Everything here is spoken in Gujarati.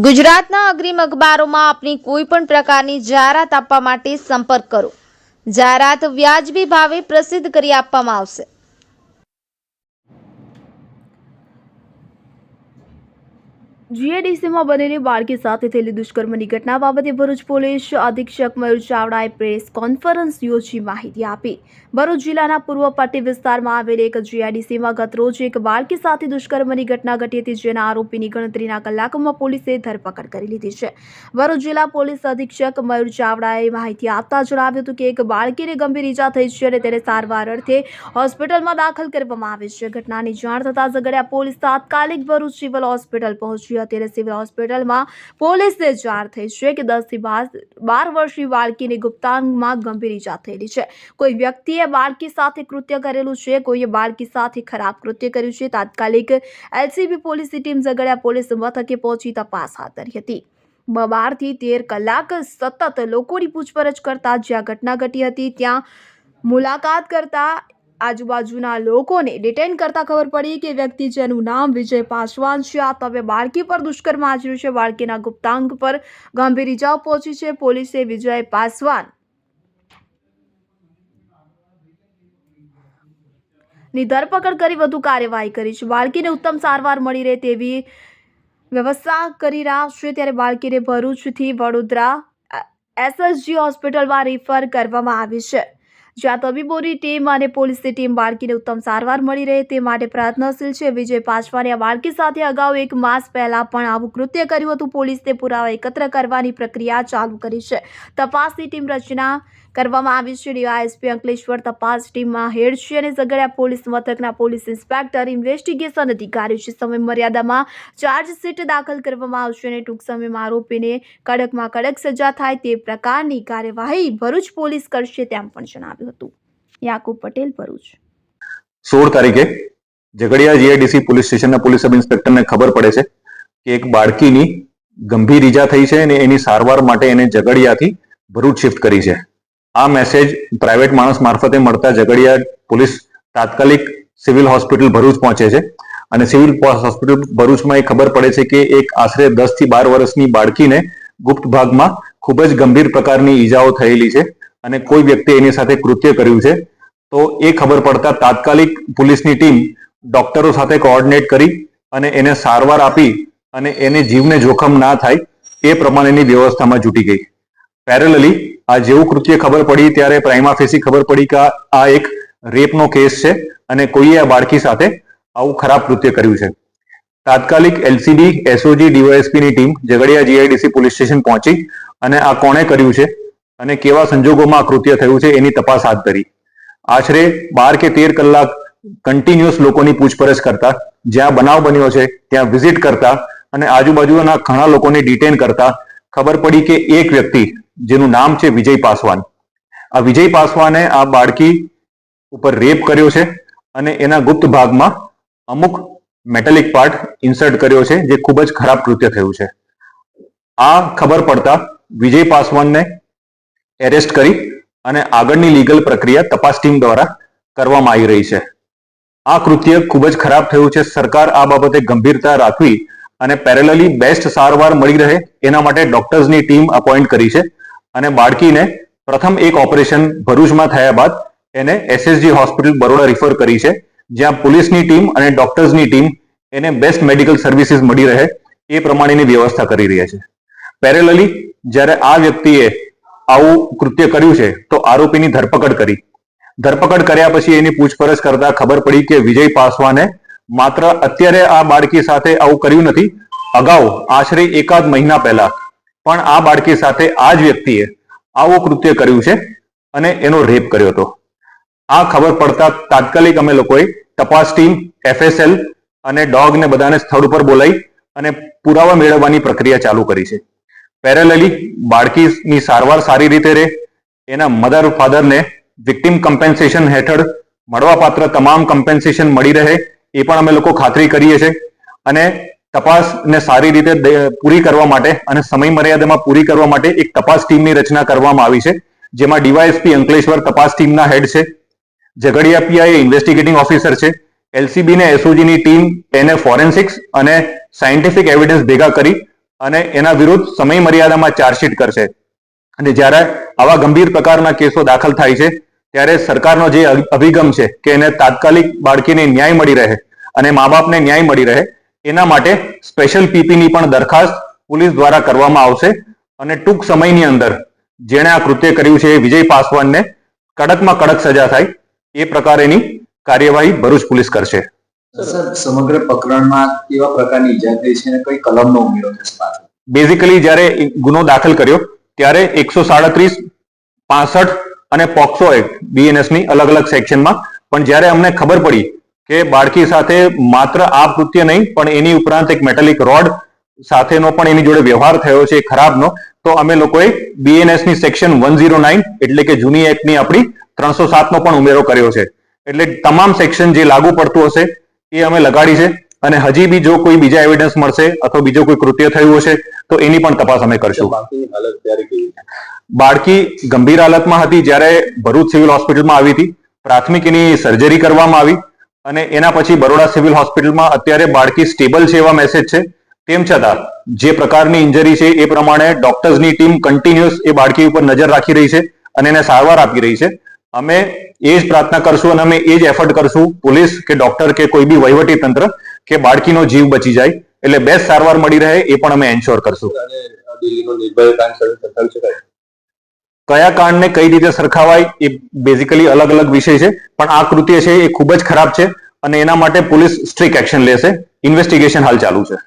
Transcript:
ગુજરાતના અગ્રીમ અખબારોમાં આપની કોઈ પણ પ્રકારની જાહેરાત આપવા માટે સંપર્ક કરો. જાહેરાત વ્યાજબી ભાવે પ્રસિદ્ધ કરી આપવામાં આવશે. જીઆઈડીસીમાં બનેલી બાળકી સાથે થયેલી દુષ્કર્મની ઘટના બાબતે ભરૂચ પોલીસ અધિક્ષક મયુર ચાવડાએ પ્રેસ કોન્ફરન્સ યોજી માહિતી આપી. ભરૂચ જિલ્લાના પૂર્વ પટ્ટી વિસ્તારમાં આવેલી એક જીઆઈડીસીમાં ગતરોજ એક બાળકી સાથે દુષ્કર્મની ઘટના ઘટી હતી, જેના આરોપીની ગણતરીના કલાકોમાં પોલીસે ધરપકડ કરી લીધી છે. ભરૂચ જિલ્લા પોલીસ અધિક્ષક મયુર ચાવડાએ માહિતી આપતા જણાવ્યું હતું કે એક બાળકીને ગંભીર ઈજા થઈ છે અને તેને સારવાર અર્થે હોસ્પિટલમાં દાખલ કરવામાં આવી છે. ઘટનાની જાણ થતાં ઝઘડિયા પોલીસ તાત્કાલિક ભરૂચ સિવિલ હોસ્પિટલ પહોંચી. અત્યારે સિવિલ હોસ્પિટલમાં પોલીસને જાણ થઈ છે કે 10 થી 12 વર્ષની બાળકીને ગુપ્તાંગમાં ગંભીર ઈજા થયેલી છે. કોઈ વ્યક્તિએ બાળકી સાથે કૃત્ય કરેલું છે, કોઈએ બાળકી સાથે ખરાબ કૃત્ય કર્યું છે. તાત્કાલિક એલસીબી પોલીસની ટીમ ઝઘડિયા પોલીસ મથકે પહોંચી તપાસ હાથ ધરી હતી. 12 થી 13 કલાક સતત લોકોની પૂછપરછ કરતા જ્યાં ઘટના ઘટી હતી ત્યાં મુલાકાત કરતા આજુબાજુના લોકોને ડિટેન કરતા ખબર પડી કે વ્યક્તિ જેનું નામ વિજય પાસવાન છે આ તમે બાળકી પર દુષ્કર્મ આચર્યું છે. બાળકીના ગુપ્તાંગ પર ગંભીર ઈજાઓ પહોંચી છે. પોલીસે વિજય પાસવાન ની ધરપકડ કરી વધુ કાર્યવાહી કરી છે. બાળકીને ઉત્તમ સારવાર મળી રહે તેવી વ્યવસ્થા કરી રહ્યા છે. ત્યારે બાળકીને ભરૂચથી વડોદરા એસએસજી હોસ્પિટલમાં રિફર કરવામાં આવી છે, જ્યાં તબીબોની ટીમ અને પોલીસની ટીમ બાળકીને ઉત્તમ સારવાર મળી રહે તે માટે પ્રયત્નશીલ છે. વિજય પાસવાને આ બાળકી સાથે અગાઉ 1 માસ પહેલા પણ આવું કૃત્ય કર્યું હતું. પોલીસે પુરાવા એકત્ર કરવાની પ્રક્રિયા ચાલુ કરી છે. તપાસની ટીમ રચના કરવામાં આવી છે. ડીવાયએસપી અંકલેશ્વર તપાસ ટીમમાં હેડ છે અને ઝઘડિયા પોલીસ મથકના પોલીસ ઇન્સ્પેક્ટર ઇન્વેસ્ટિગેશન અધિકારી છે. સમય મર્યાદામાં ચાર્જશીટ દાખલ કરવામાં આવશે અને ટૂંક સમયમાં આરોપીને કડકમાં કડક સજા થાય તે પ્રકારની કાર્યવાહી ભરૂચ પોલીસ કરશે તેમ પણ જણાવ્યું હતું. યાકુબ પટેલ, ભરૂચ. 16 તારીખે ઝઘડિયા જીઆઈડીસી પોલીસ સ્ટેશનના પોલીસ સબ ઇન્સ્પેક્ટરને ખબર પડે છે કે એક બાળકીની ગંભીર ઈજા થઈ છે અને એની સારવાર માટે એને ઝઘડિયાથી ભરૂચ શિફ્ટ કરી છે. આ મેસેજ પ્રાઇવેટ માણસ મારફતે મળતા ઝઘડિયા પોલીસ તાત્કાલિક સિવિલ હોસ્પિટલ ભરૂચ પહોંચે છે અને સિવિલ હોસ્પિટલ ભરૂચમાં એ ખબર પડે છે કે એક આશરે 10 થી 12 વર્ષની બાળકીને ગુપ્ત ભાગમાં ખૂબ જ ગંભીર પ્રકારની ઈજાઓ થયેલી છે અને કોઈ વ્યક્તિ એની સાથે કૃત્ય કર્યું છે. તો એ ખબર પડતા તાત્કાલિક પોલીસની ટીમ ડોક્ટરો સાથે કોઓર્ડિનેટ કરી અને એને સારવાર આપી અને એને જીવને જોખમ ના થાય એ પ્રમાણેની વ્યવસ્થામાં જુટી ગઈ. પેરેલલી આ જેવું કૃત્ય ખબર પડી ત્યારે પ્રાઇમા ફેસી ખબર પડી કે આ એક રેપનો કેસ છે અને કોઈએ આ બાળકી સાથે આવું ખરાબ કૃત્ય કર્યું છે. તાત્કાલિક એલસીબી, એસઓજી, ડીવાયએસપીની team Jhagadia GIDC police station પહોંચી અને આ કોણે કર્યું છે અને કેવા સંજોગોમાં આ કૃત્ય થયું છે એની તપાસ હાથ ધરી. આશરે 12 કે 13 કલાક કન્ટિન્યુઅસ લોકોની પૂછપરછ કરતા, જ્યાં બનાવ બન્યો છે ત્યાં વિઝિટ કરતા અને આજુબાજુના ઘણા લોકોને ડિટેન કરતા ખબર પડી કે એક વ્યક્તિ જેનું નામ છે વિજય પાસવાન, આ વિજય પાસવાને આ બાળકી ઉપર રેપ કર્યો છે અને એના ગુપ્ત ભાગમાં અમુક મેટાલિક પાર્ટ ઇન્સર્ટ કર્યો છે, જે ખૂબ જ ખરાબ કૃત્ય થયું છે. આ ખબર પડતા વિજય પાસવાનને એરેસ્ટ કરી અને આગળની લીગલ પ્રક્રિયા તપાસ ટીમ દ્વારા કરવામાં આવી રહી છે. આ કૃત્ય ખૂબ જ ખરાબ થયું છે. સરકાર આ બાબતે ગંભીરતા રાખવી અને પેરેલલી બેસ્ટ સારવાર મળી રહે એના માટે ડોક્ટર્સની ટીમ અપોઇન્ટ કરી છે અને બાળકીને પ્રથમ એક ઓપરેશન ભરૂચમાં થયા બાદ એને એસએસજી હોસ્પિટલ બરોડા રિફર કરી છે, જ્યાં પોલીસની ટીમ અને ડોક્ટર્સની ટીમ એને બેસ્ટ મેડિકલ સર્વિસીસ મળી રહે એ પ્રમાણેની વ્યવસ્થા કરી રહ્યા છે. પેરેલલી જ્યારે આ વ્યક્તિએ આવું કૃત્ય કર્યું છે તો આરોપીની ધરપકડ કરી. ધરપકડ કર્યા પછી એની પૂછપરછ કરતા ખબર પડી કે વિજય પાસવાને માત્ર અત્યારે આ બાળકી સાથે આવું કર્યું નથી, અગાઉ આશરે 1 મહિના પહેલા પણ આ બાળકી સાથે આ જ વ્યક્તિએ આવું કૃત્ય કર્યું છે અને એનો રેપ કર્યો હતો. આ ખબર પડતા તાત્કાલિક અમે લોકોએ તપાસ ટીમ, એફએસએલ અને ડોગને બધાને સ્થળ ઉપર બોલાવી અને પુરાવા મેળવવાની પ્રક્રિયા ચાલુ કરી છે. પેરેલલી બાળકીની સારવાર સારી રીતે રહે, એના મધર ફાધરને વિક્ટિમ કમ્પેન્સેશન હેઠળ મળવાપાત્ર તમામ કમ્પેન્સેશન મળી રહે એ પણ અમે લોકો ખાતરી કરીએ છીએ અને તપાસને સારી રીતે પૂરી કરવા માટે અને સમય મર્યાદામાં પૂરી કરવા માટે એક તપાસ ટીમની રચના કરવામાં આવી છે, જેમાં ડીવાયએસપી અંકલેશ્વર તપાસ ટીમના હેડ છે, ઝઘડિયા પીઆઈ ઇન્વેસ્ટિગેટિંગ ઓફિસર છે, એલસીબી ને એસઓજી ની ટીમ એને ફોરેન્સિક્સ અને સાયન્ટિફિક એવિડન્સ ભેગા કરી અને એના વિરુદ્ધ સમય મર્યાદામાં ચાર્જશીટ કરશે. અને જ્યારે આવા ગંભીર પ્રકારના કેસો દાખલ થાય છે ત્યારે સરકારનો જે અભિગમ છે કે એને તાત્કાલિક બાળકીને ન્યાય મળી રહે અને મા બાપને ન્યાય મળી રહે એના માટે સ્પેશિયલ પીપીની પણ દરખાસ્ત પોલીસ દ્વારા કરવામાં આવશે અને ટૂંક સમયની અંદર જેણે આ કૃત્ય કર્યું છે એ વિજય પાસવાનને કડકમાં કડક સજા થાય એ પ્રકારેની કાર્યવાહી ભરૂચ પોલીસ કરશે. સર, સમગ્ર પ્રકરણમાં કેવા પ્રકારની ઈજા થઈ છે અને કઈ કલમનો ઉમેરો થશે પાછળ? બેઝિકલી જ્યારે ગુનો દાખલ કર્યો ત્યારે 137, 65 અને પોક્સો એક્ટ BNS ની અલગ અલગ સેક્શનમાં, પણ જ્યારે અમને ખબર પડી કે બાળકી સાથે માત્ર આ કૃત્ય નહીં પણ એની ઉપરાંત એક મેટાલિક રોડ સાથેનો પણ એની જોડે વ્યવહાર થયો છે ખરાબનો, તો અમે લોકોએ BNS ની સેક્શન 109 એટલે કે જૂની એક્ટની આપણી 307 નો પણ ઉમેરો કર્યો છે. એટલે તમામ સેક્શન જે લાગુ પડતું હશે એ અમે લગાડી છે અને હજી બી જો કોઈ બીજા એવિડન્સ મળશે અથવા બીજો કોઈ કૃત્ય થયું હશે તો એની પણ તપાસ અમે કરશું. બાળકીની હાલત ત્યારે કેવી છે? બાળકી ગંભીર હાલતમાં હતી જ્યારે ભરૂચ સિવિલ હોસ્પિટલમાં આવી હતી. પ્રાથમિક એની સર્જરી કરવામાં આવી અને એના પછી બરોડા સિવિલ હોસ્પિટલમાં અત્યારે બાળકી સ્ટેબલ છે એવા મેસેજ છે. તેમ છતાં જે પ્રકારની ઇન્જરી છે એ પ્રમાણે ડોક્ટર્સની ટીમ કન્ટિન્યુઅસ એ બાળકી ઉપર નજર રાખી રહી છે અને એને સારવાર આપી રહી છે. અમે એ જ પ્રાર્થના કરશું અને અમે એ જ એફર્ટ કરશું, પોલીસ કે ડોક્ટર કે કોઈ બી વહીવટી તંત્ર, કે બાળકીનો જીવ બચી જાય એટલે બેસ્ટ સારવાર મળી રહે એ પણ અમે એન્શ્યોર કરશું. અને દિલ્હીનો નિર્ભય કાંડ સાથે સરખાવી શકાય? કયા કાંડને કઈ રીતે સરખાવાય એ બેઝિકલી અલગ અલગ વિષય છે, પણ આ કૃત્ય છે એ ખૂબ જ ખરાબ છે અને એના માટે પોલીસ સ્ટ્રિક્ટ એક્શન લેશે. ઇન્વેસ્ટિગેશન હાલ ચાલુ છે.